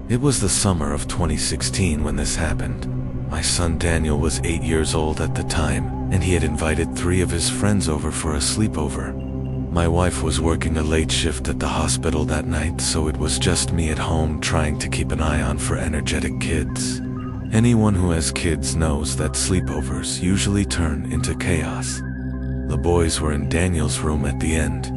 It was the summer of 2016 when this happened. My son Daniel was 8 years old at the time, and he had invited 3 of his friends over for a sleepover. My wife was working a late shift at the hospital that night, so it was just me at home trying to keep an eye on for energetic kids. Anyone who has kids knows that sleepovers usually turn into chaos. The boys were in Daniel's room at the end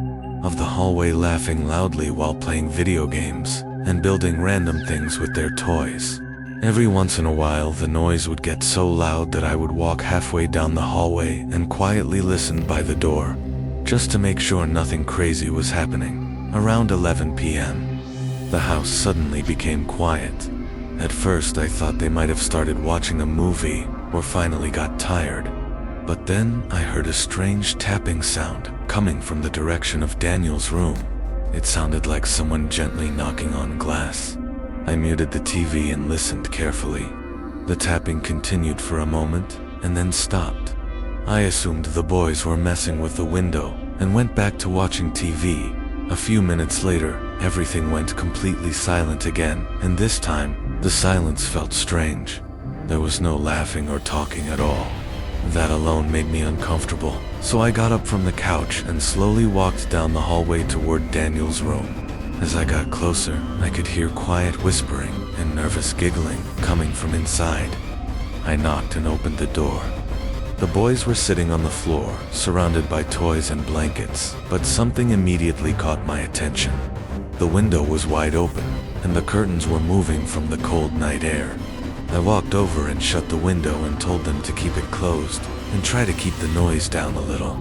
of the hallway, laughing loudly while playing video games and building random things with their toys. Every once in a while, the noise would get so loud that I would walk halfway down the hallway and quietly listen by the door, just to make sure nothing crazy was happening. Around 11 p.m., the house suddenly became quiet. At first, I thought they might have started watching a movie or finally got tired. But then I heard a strange tapping sound coming from the direction of Daniel's room. It sounded like someone gently knocking on glass. I muted the TV and listened carefully. The tapping continued for a moment and then stopped. I assumed the boys were messing with the window and went back to watching TV. A few minutes later, everything went completely silent again, and this time, the silence felt strange. There was no laughing or talking at all. That alone made me uncomfortable, so I got up from the couch and slowly walked down the hallway toward Daniel's room. As I got closer, I could hear quiet whispering and nervous giggling coming from inside. I knocked and opened the door. The boys were sitting on the floor, surrounded by toys and blankets, but something immediately caught my attention. The window was wide open, and the curtains were moving from the cold night air. I walked over and shut the window and told them to keep it closed and try to keep the noise down a little.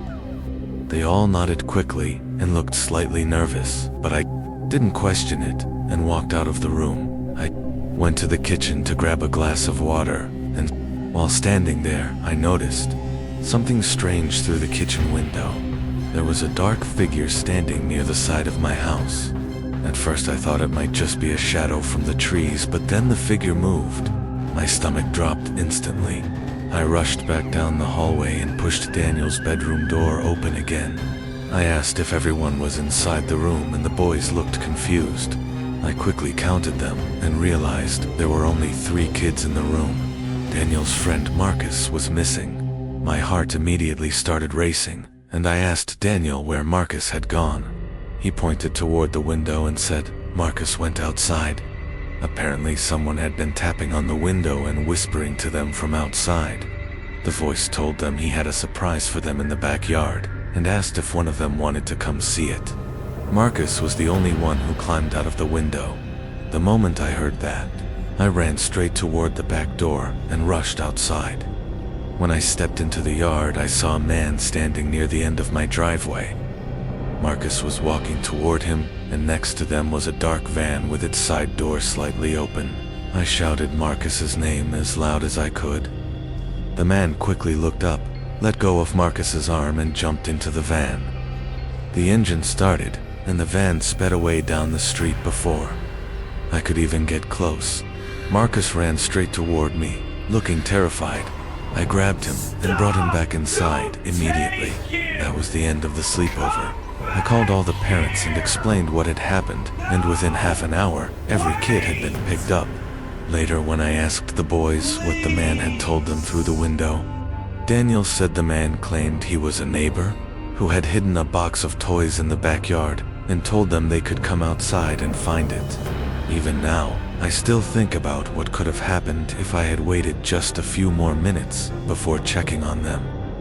They all nodded quickly and looked slightly nervous, but I didn't question it and walked out of the room. I went to the kitchen to grab a glass of water, and while standing there, I noticed something strange through the kitchen window. There was a dark figure standing near the side of my house. At first I thought it might just be a shadow from the trees, but then the figure moved. My stomach dropped instantly. I rushed back down the hallway and pushed Daniel's bedroom door open again. I asked if everyone was inside the room, and the boys looked confused. I quickly counted them and realized there were only 3 kids in the room. Daniel's friend Marcus was missing. My heart immediately started racing, and I asked Daniel where Marcus had gone. He pointed toward the window and said Marcus went outside. Apparently someone had been tapping on the window and whispering to them from outside. The voice told them he had a surprise for them in the backyard and asked if one of them wanted to come see it. Marcus was the only one who climbed out of the window. The moment I heard that, I ran straight toward the back door and rushed outside. When I stepped into the yard, I saw a man standing near the end of my driveway. Marcus was walking toward him, and next to them was a dark van with its side door slightly open. I shouted Marcus's name as loud as I could. The man quickly looked up, let go of Marcus's arm, and jumped into the van. The engine started, and the van sped away down the street before I could even get close. Marcus ran straight toward me, looking terrified. I grabbed him and brought him back inside immediately. That was the end of the sleepover. I called all the parents and explained what had happened, and within half an hour, every kid had been picked up. Later, when I asked the boys what the man had told them through the window, Daniel said the man claimed he was a neighbor who had hidden a box of toys in the backyard and told them they could come outside and find it. Even now, I still think about what could have happened if I had waited just a few more minutes before checking on them.